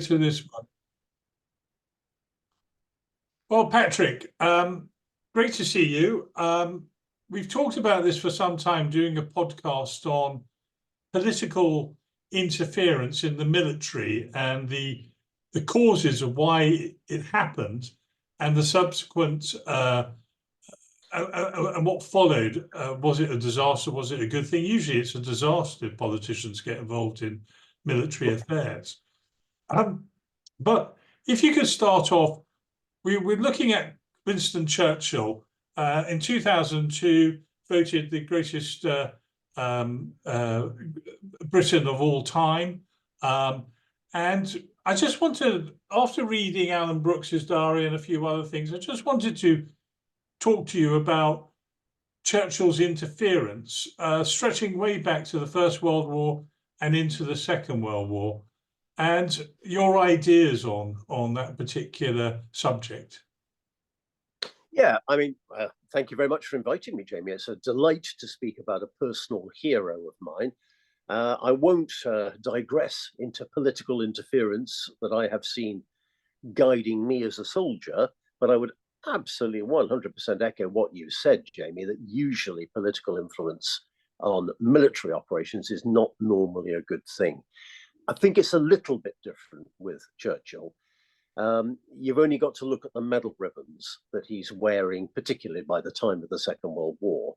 to this one. Well, Patrick, great to see you. We've talked about this for some time, doing a podcast on political interference in the military and the causes of why it happened and the subsequent and what followed. Was it a disaster? Was it a good thing? Usually it's a disaster if politicians get involved in military affairs. But if you could start off, we're looking at Winston Churchill, in 2002, voted the greatest Briton of all time. And I just wanted, after reading Alan Brooks's diary and a few other things, I just wanted to talk to you about Churchill's interference, stretching way back to the First World War and into the Second World War, and your ideas on that particular subject. Yeah, I mean, thank you very much for inviting me, Jamie. It's a delight to speak about a personal hero of mine. I won't digress into political interference that I have seen guiding me as a soldier, but I would absolutely 100% echo what you said, Jamie, that usually political influence on military operations is not normally a good thing. I think it's a little bit different with Churchill. You've only got to look at the medal ribbons that he's wearing, particularly by the time of the Second World War,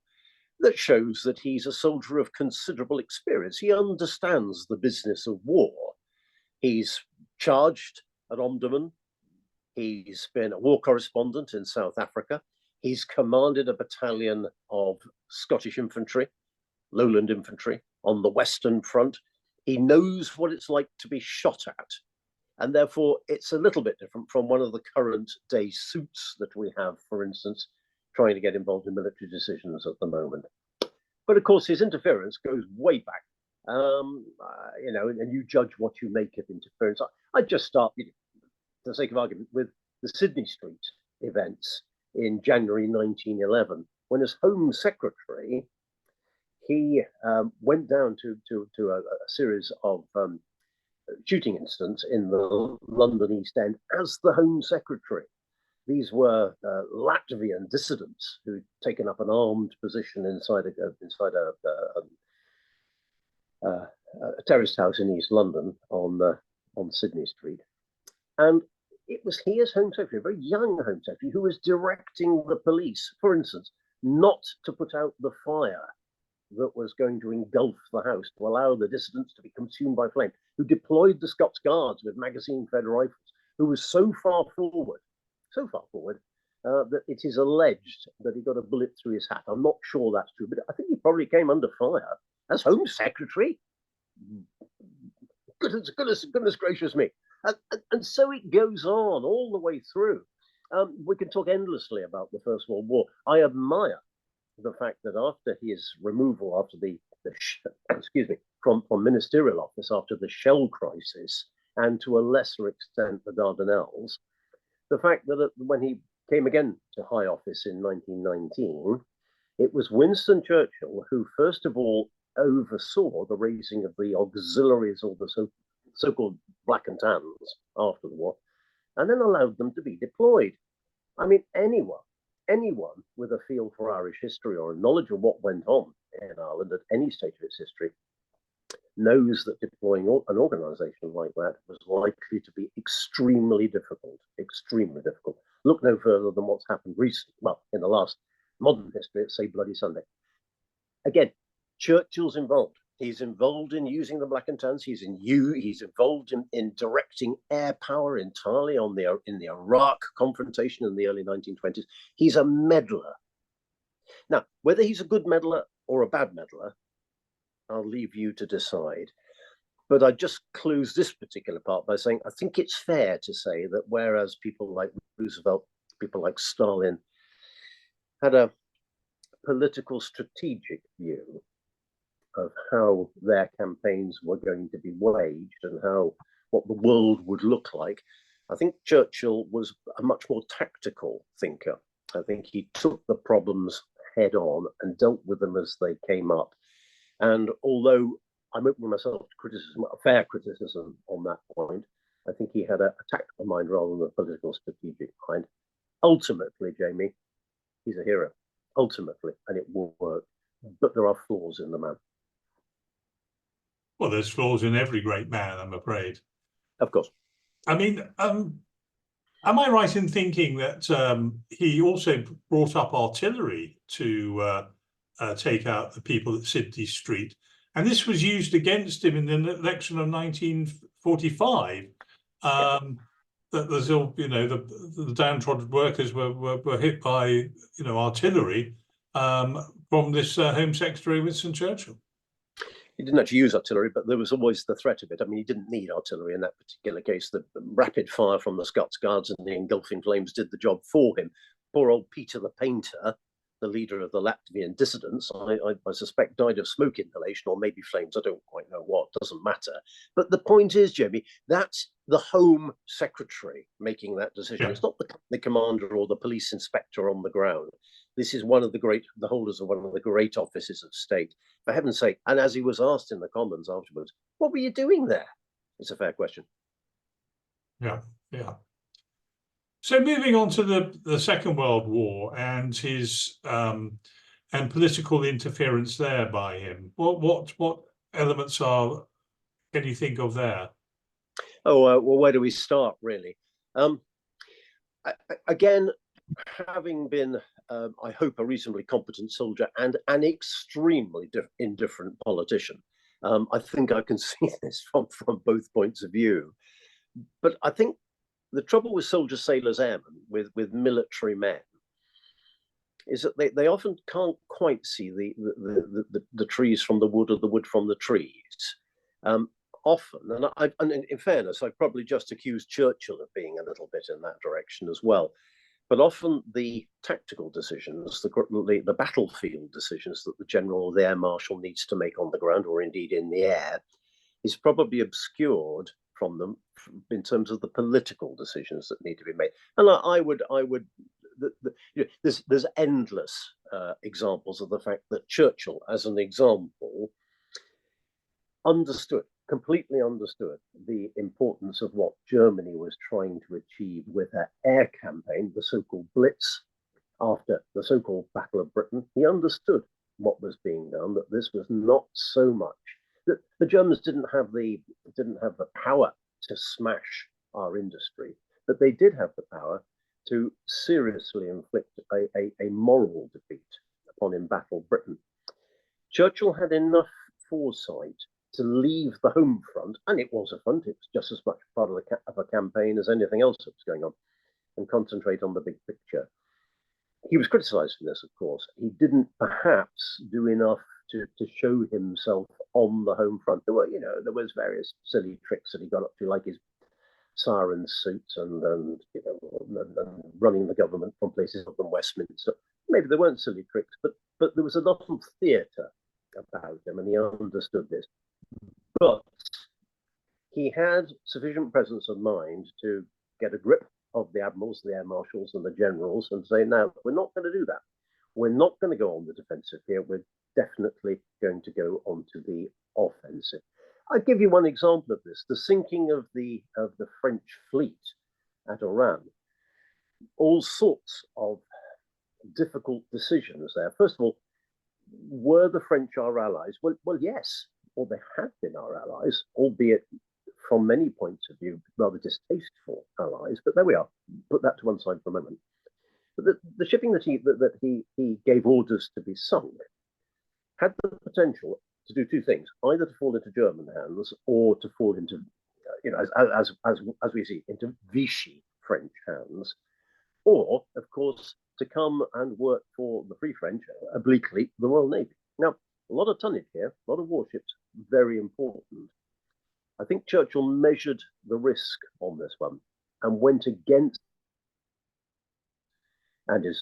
that shows that he's a soldier of considerable experience. He understands the business of war. He's charged at Omdurman. He's been a war correspondent in South Africa. He's commanded a battalion of Scottish infantry, Lowland infantry, on the Western Front. He knows what it's like to be shot at. And therefore, it's a little bit different from one of the current day suits that we have, for instance, trying to get involved in military decisions at the moment. But of course, his interference goes way back. You know, and you judge what you make of interference. I just start, for the sake of argument, with the Sydney Street events in January 1911, when as Home Secretary, he went down to a series of shooting incidents in the London East End as the Home Secretary. These were Latvian dissidents who'd taken up an armed position inside a terraced house in East London on Sydney Street. And it was he as Home Secretary, a very young Home Secretary, who was directing the police, for instance, not to put out the fire that was going to engulf the house, to allow the dissidents to be consumed by flame, who deployed the Scots Guards with magazine-fed rifles, who was so far forward, that it is alleged that he got a bullet through his hat. I'm not sure that's true, but I think he probably came under fire as Home Secretary. Goodness gracious me. And so it goes on all the way through. We can talk endlessly about the First World War. I admire the fact that after his removal, after from ministerial office after the Shell crisis, and to a lesser extent the Dardanelles, the fact that when he came again to high office in 1919, it was Winston Churchill who first of all oversaw the raising of the auxiliaries, or the so-called black and tans after the war, and then allowed them to be deployed. I mean, anyone with a feel for Irish history or a knowledge of what went on in Ireland at any stage of its history knows that deploying an organization like that was likely to be extremely difficult, Look no further than what's happened recently, well, in the last modern history, say Bloody Sunday. Again, Churchill's involved. He's involved in using the black and tans. He's involved in directing air power entirely in the Iraq confrontation in the early 1920s. He's a meddler. Now, whether he's a good meddler or a bad meddler, I'll leave you to decide. But I just close this particular part by saying I think it's fair to say that whereas people like Roosevelt, people like Stalin had a political strategic view of how their campaigns were going to be waged and what the world would look like, I think Churchill was a much more tactical thinker. I think he took the problems head on and dealt with them as they came up. And although I'm opening myself to criticism, a fair criticism on that point, I think he had a tactical mind rather than a political strategic mind. Ultimately, Jamie, he's a hero. Ultimately, and it will work. But there are flaws in the man. Well, there's flaws in every great man, I'm afraid. Of course. I mean, am I right in thinking that he also brought up artillery to take out the people at Sidney Street, and this was used against him in the election of 1945? That there's all, the downtrodden workers were hit by artillery from this Home Secretary Winston Churchill. He didn't actually use artillery, but there was always the threat of it. I mean, he didn't need artillery in that particular case. The rapid fire from the Scots Guards and the engulfing flames did the job for him. Poor old Peter the Painter, the leader of the Latvian dissidents, I suspect died of smoke inhalation or maybe flames. I don't quite know what, doesn't matter. But the point is, Jamie, that's the Home Secretary making that decision. Yeah. It's not the commander or the police inspector on the ground. This is the holders of one of the great offices of state. For heaven's sake, and as he was asked in the Commons afterwards, what were you doing there? It's a fair question. Yeah, yeah. So moving on to the Second World War and his and political interference there by him, what elements can you think of there? Oh well, where do we start really? Again, having been, I hope, a reasonably competent soldier and an extremely indifferent politician, I think I can see this from both points of view. But I think the trouble with soldiers, sailors, airmen, with military men, is that they often can't quite see the trees from the wood or the wood from the trees. Often, and in fairness, I've probably just accused Churchill of being a little bit in that direction as well. But often the tactical decisions, the battlefield decisions that the general or the air marshal needs to make on the ground or indeed in the air, is probably obscured from them in terms of the political decisions that need to be made. And there's endless examples of the fact that Churchill, as an example, completely understood the importance of what Germany was trying to achieve with her air campaign, the so-called Blitz, after the so-called Battle of Britain. He understood what was being done, that this was not so much that the Germans didn't have the power to smash our industry, but they did have the power to seriously inflict a moral defeat upon embattled Britain. Churchill had enough foresight to leave the home front, and it was a front, it was just as much part of a campaign as anything else that was going on, and concentrate on the big picture. He was criticised for this, of course. He didn't perhaps do enough to show himself on the home front. There was various silly tricks that he got up to, like his siren suits and running the government from places other than Westminster. Maybe there weren't silly tricks, but there was a lot of theatre about him, and he understood this. But he had sufficient presence of mind to get a grip of the admirals, the air marshals, and the generals, and say, "No, we're not going to do that. We're not going to go on the defensive here. We're definitely going to go onto the offensive." I'll give you one example of this: the sinking of the French fleet at Oran. All sorts of difficult decisions there. First of all, were the French our allies? Well, yes, or they had been our allies, albeit from many points of view rather distasteful allies. But there we are. Put that to one side for a moment. But the shipping that he gave orders to be sunk had the potential to do two things: either to fall into German hands or to fall into, as we see, into Vichy French hands, or, of course, to come and work for the Free French, obliquely, the Royal Navy. Now, a lot of tonnage here, a lot of warships, very important. I think Churchill measured the risk on this one and went against his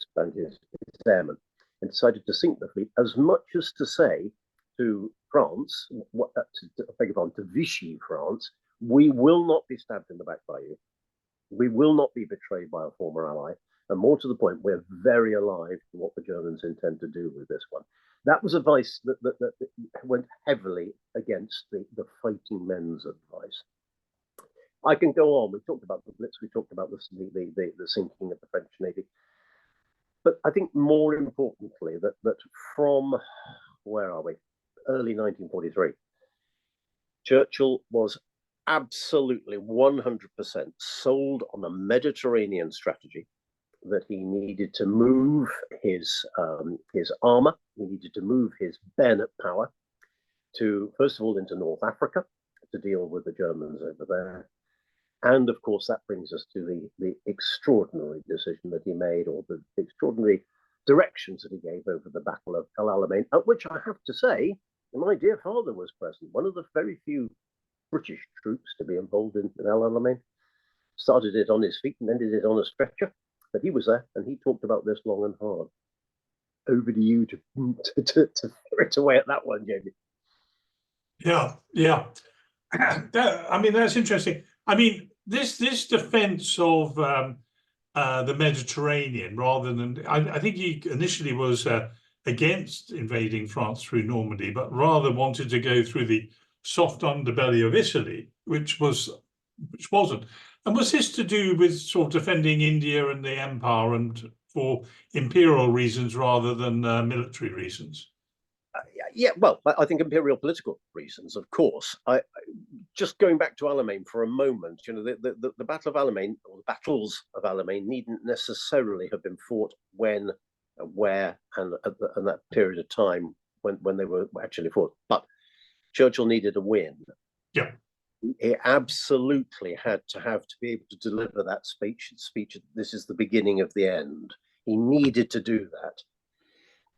airmen and decided to sink the fleet, as much as to say to France, to Vichy France, we will not be stabbed in the back by you. We will not be betrayed by a former ally. And more to the point, we're very alive to what the Germans intend to do with this one. That was advice that went heavily against the fighting men's advice. I can go on. We talked about the Blitz. We talked about the sinking of the French Navy. But I think more importantly, that from, where are we? Early 1943, Churchill was absolutely 100% sold on a Mediterranean strategy, that he needed to move his armor, he needed to move his bayonet power to, first of all, into North Africa to deal with the Germans over there. And of course, that brings us to the extraordinary decision that he made, or the extraordinary directions that he gave over the Battle of El Alamein, at which I have to say, my dear father was present, one of the very few British troops to be involved in El Alamein. Started it on his feet and ended it on a stretcher, but he was there and he talked about this long and hard. Over to you to throw it away at that one, Jamie. Yeah, yeah. I mean, that's interesting. I mean, this defense of the Mediterranean, rather than, I think he initially was against invading France through Normandy, but rather wanted to go through the soft underbelly of Italy, which wasn't. And was this to do with sort of defending India and the empire, and for imperial reasons rather than military reasons? Yeah, well, I think imperial political reasons, of course. Just going back to Alamein for a moment, you know, the Battle of Alamein, or the battles of Alamein, needn't necessarily have been fought when, where, and that period of time when they were actually fought. But Churchill needed a win. Yeah. He absolutely had to be able to deliver that speech. This is the beginning of the end. He needed to do that.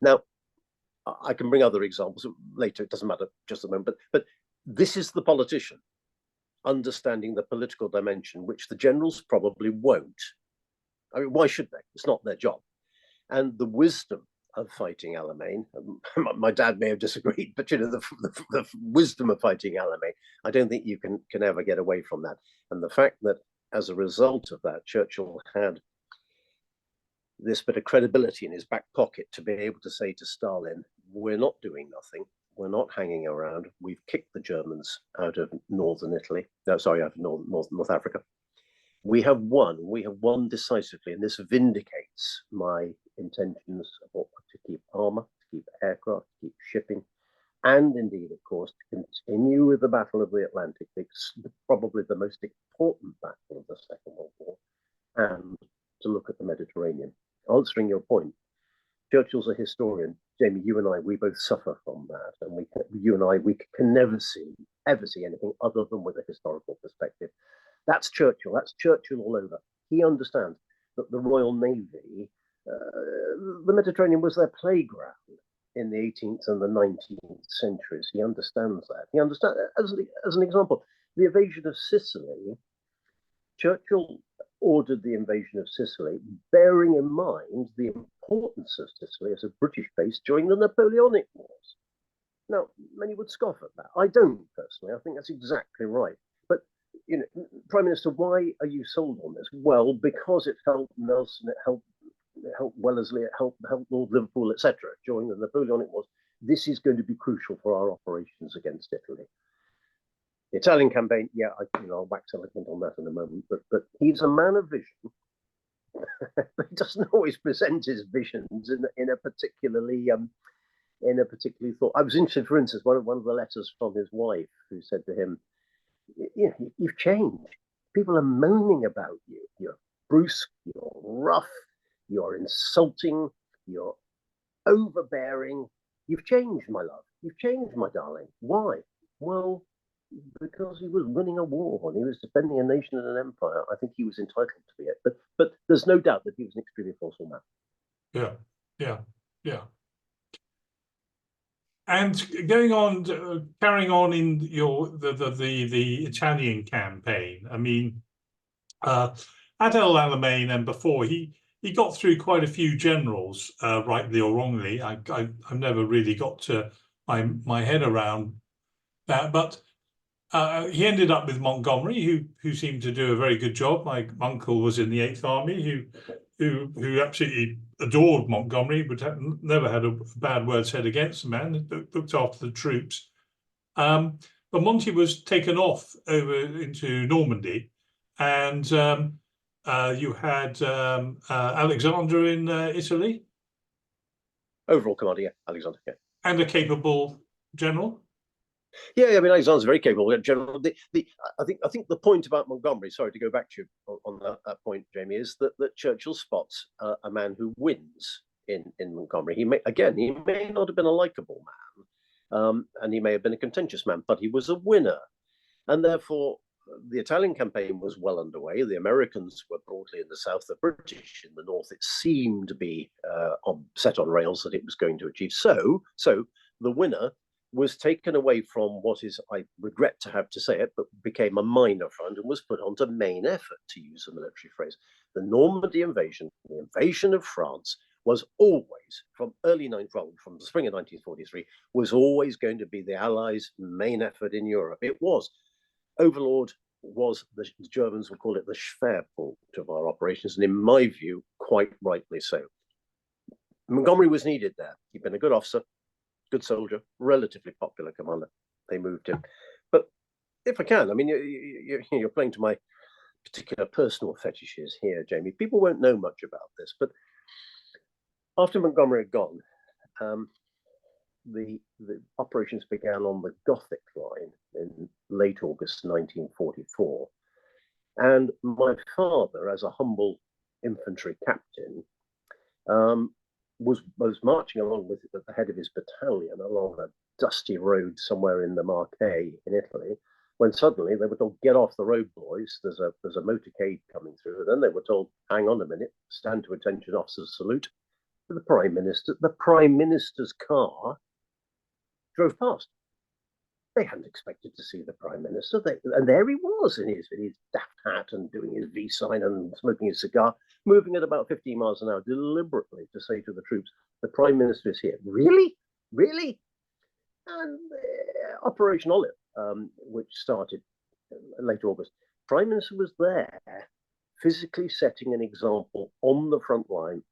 Now, I can bring other examples later. It doesn't matter just a moment. But this is the politician understanding the political dimension, which the generals probably won't. I mean, why should they? It's not their job. And the wisdom of fighting Alamein, my dad may have disagreed, but you know, the wisdom of fighting Alamein, I don't think you can ever get away from that. And the fact that as a result of that, Churchill had this bit of credibility in his back pocket to be able to say to Stalin, we're not doing nothing, we're not hanging around, we've kicked the Germans out of northern Italy, no, sorry, out of North Africa. We have won decisively, and this vindicates my intentions to keep armor, to keep aircraft, to keep shipping, and indeed, of course, to continue with the Battle of the Atlantic, probably the most important battle of the Second World War, and to look at the Mediterranean. Answering your point, Churchill's a historian. Jamie, you and I, we both suffer from that, and we can never ever see anything other than with a historical perspective. That's Churchill all over. He understands that the Royal Navy, the Mediterranean was their playground in the 18th and the 19th centuries. He understands that. He understands, as an example, the invasion of Sicily. Churchill ordered the invasion of Sicily, bearing in mind the importance of Sicily as a British base during the Napoleonic Wars. Now, many would scoff at that. I don't personally. I think that's exactly right. But, you know, Prime Minister, why are you sold on this? Well, because it helped Nelson, it helped Wellesley, it helped Lord Liverpool, etc. during the Napoleonic Wars. This is going to be crucial for our operations against Italy. The Italian campaign, yeah, I'll wax eloquent on that in a moment, but he's a man of vision. But he doesn't always present his visions in a particularly thought. I was interested, for instance, one of the letters from his wife, who said to him, "You've changed. People are moaning about you. You're brusque, you're rough, you're insulting, you're overbearing. You've changed, my love. You've changed, my darling. Why? Well, because he was winning a war and he was defending a nation and an empire. I think he was entitled to be it. But there's no doubt that he was an extremely forceful man." Yeah. And carrying on in the Italian campaign. I mean, at El Alamein and before, he got through quite a few generals, rightly or wrongly. I've never really got to my head around that, but he ended up with Montgomery, who seemed to do a very good job. My uncle was in the 8th Army, who absolutely adored Montgomery, but never had a bad word said against the man, looked after the troops. But Monty was taken off over into Normandy, and you had Alexander in Italy, Overall commander, yeah, Alexander, yeah. and a capable general. Yeah, I mean, Alexander's very capable general. I think the point about Montgomery, sorry to go back to you on that point, Jamie, is that Churchill spots a man who wins in Montgomery. He may not have been a likable man, and he may have been a contentious man, but he was a winner, and therefore the Italian campaign was well underway. The Americans were broadly in the south, the British in the north. It seemed to be set on rails that it was going to achieve. So the winner was taken away from what is, I regret to have to say it, but became a minor front and was put onto main effort, to use a military phrase. The Normandy invasion, the invasion of France, was always, from from the spring of 1943, was always going to be the Allies' main effort in Europe. It was. Overlord was, the Germans would call it the Schwerpunkt of our operations, and in my view, quite rightly so. Montgomery was needed there. He'd been a good officer, good soldier, relatively popular commander. They moved him. But if I can, I mean, you're playing to my particular personal fetishes here, Jamie. People won't know much about this, but after Montgomery had gone, the operations began on the Gothic line in late August 1944. And my father, as a humble infantry captain, was marching along with at the head of his battalion along a dusty road somewhere in the Marche in Italy, when suddenly they were told, "Get off the road, boys. There's a motorcade coming through." And then they were told, "Hang on a minute, stand to attention, officers, salute." The Prime Minister's car drove past. They hadn't expected to see the Prime Minister. And there he was in his daft hat and doing his V sign and smoking his cigar, moving at about 15 miles an hour deliberately to say to the troops, "The Prime Minister is here." Really? Really? And Operation Olive, which started late August, Prime Minister was there, physically setting an example on the front line.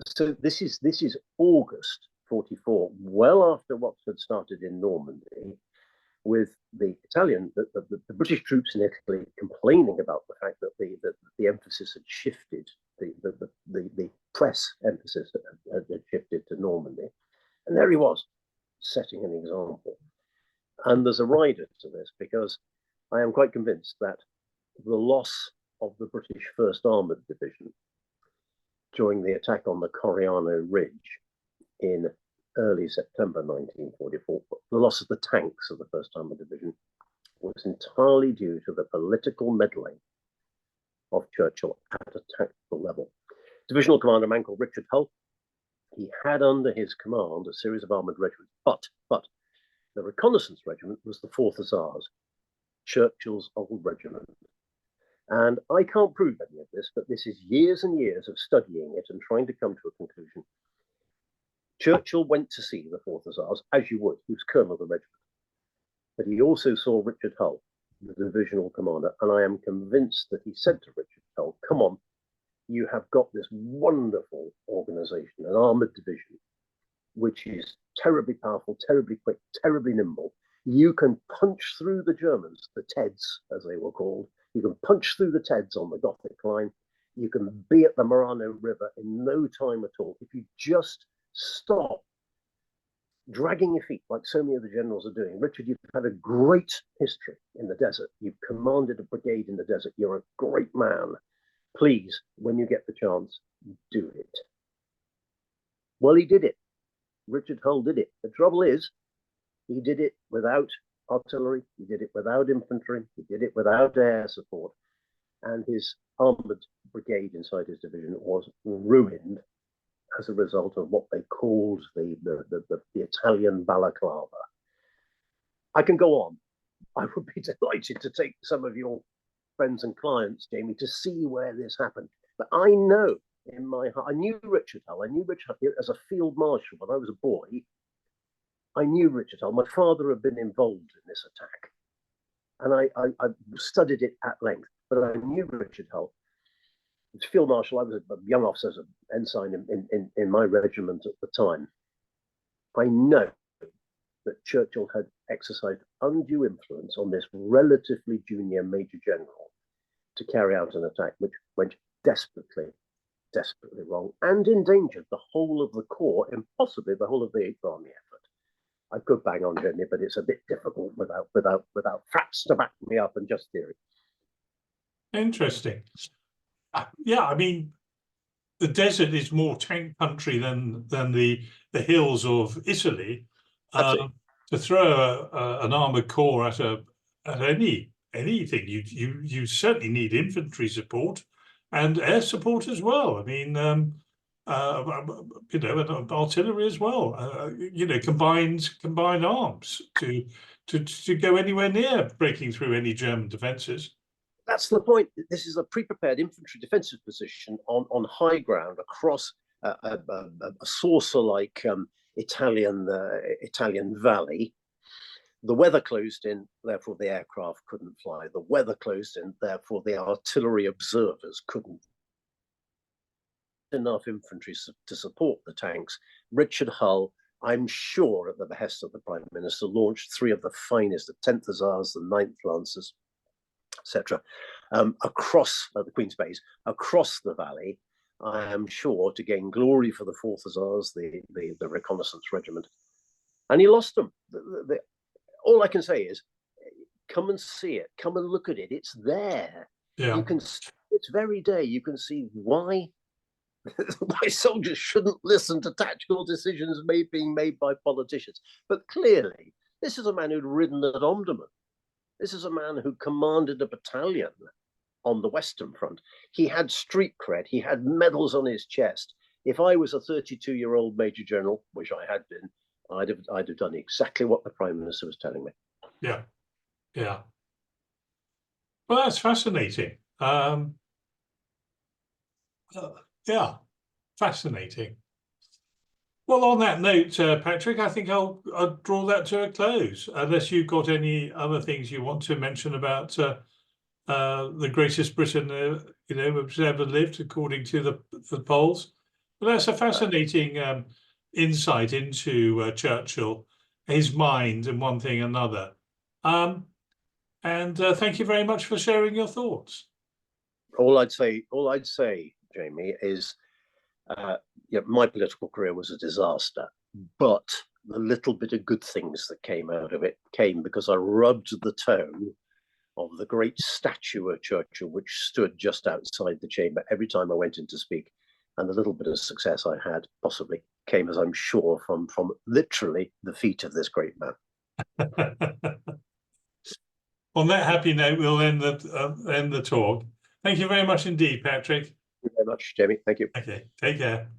So this is August 44, well after what had started in Normandy, with the British troops in Italy complaining about the fact that the emphasis had shifted, the press emphasis had shifted to Normandy, and there he was, setting an example. And there's a rider to this, because I am quite convinced that the loss of the British 1st Armoured Division during the attack on the Coriano Ridge in early September 1944, the loss of the tanks of the 1st Armoured Division was entirely due to the political meddling of Churchill at a tactical level. Divisional commander, a man called Richard Hull, he had under his command a series of armoured regiments, but the reconnaissance regiment was the 4th Hussars, Churchill's old regiment. And I can't prove any of this, but this is years and years of studying it and trying to come to a conclusion. Churchill went to see the 4th Hussars, as you would. He was colonel of the regiment. But he also saw Richard Hull, the divisional commander, and I am convinced that he said to Richard Hull, "Come on, you have got this wonderful organization, an armoured division, which is terribly powerful, terribly quick, terribly nimble. You can punch through the Germans, the TEDs, as they were called. You can punch through the TEDs on the Gothic line. You can be at the Merano River in no time at all. If you just stop dragging your feet like so many of the generals are doing. Richard, you've had a great history in the desert. You've commanded a brigade in the desert. You're a great man. Please, when you get the chance, do it." Well, he did it. Richard Hull did it. The trouble is, he did it without artillery. He did it without infantry. He did it without air support. And his armoured brigade inside his division was ruined as a result of what they called the Italian balaclava. I can go on. I would be delighted to take some of your friends and clients, Jamie, to see where this happened. But I know in my heart, I knew Richard Hull. I knew Richard Hull as a field marshal when I was a boy. I knew Richard Hull. My father had been involved in this attack, and I studied it at length. But I knew Richard Hull. As field marshal, I was a young officer, as an ensign in my regiment at the time. I know that Churchill had exercised undue influence on this relatively junior major general to carry out an attack which went desperately wrong and endangered the whole of the Corps and possibly the whole of the 8th Army effort. I could bang on, Jamie, but it's a bit difficult without facts to back me up and just theory. Interesting. Yeah, I mean, the desert is more tank country than the hills of Italy. To throw an armored corps at anything, you certainly need infantry support and air support as well. I mean, you know, and artillery as well. You know, combined arms to go anywhere near breaking through any German defences. That's the point. This is a pre-prepared infantry defensive position on high ground across a saucer-like Italian valley. The weather closed in, therefore the aircraft couldn't fly. The weather closed in, therefore the artillery observers couldn't. Enough infantry to support the tanks. Richard Hull, I'm sure at the behest of the Prime Minister, launched 3 of the finest, the 10th Hussars, the 9th Lancers, etc., across the Queen's Bays, across the valley, I am sure, to gain glory for the 4th Hussars, the reconnaissance regiment. And he lost them. All I can say is, come and see it. Come and look at it. It's there. Yeah. You can see its very day. You can see why soldiers shouldn't listen to tactical decisions being made by politicians. But clearly, this is a man who'd ridden at Omdurman. This is a man who commanded a battalion on the Western Front. He had street cred. He had medals on his chest. If I was a 32-year-old Major General, which I had been, I'd have done exactly what the Prime Minister was telling me. Yeah, yeah. Well, that's fascinating. Yeah, fascinating. Well, on that note, Patrick, I think I'll draw that to a close, unless you've got any other things you want to mention about the greatest Britain, you know, has ever lived, according to the polls. But that's a fascinating insight into Churchill, his mind, and one thing another. And thank you very much for sharing your thoughts. All I'd say, Jamie, is my political career was a disaster, but the little bit of good things that came out of it came because I rubbed the tone of the great statue of Churchill, which stood just outside the chamber every time I went in to speak. And the little bit of success I had possibly came, as I'm sure, from literally the feet of this great man. On that happy note, we'll end the talk. Thank you very much indeed, Patrick. Thank you very much, Jamie. Thank you. Okay, take care.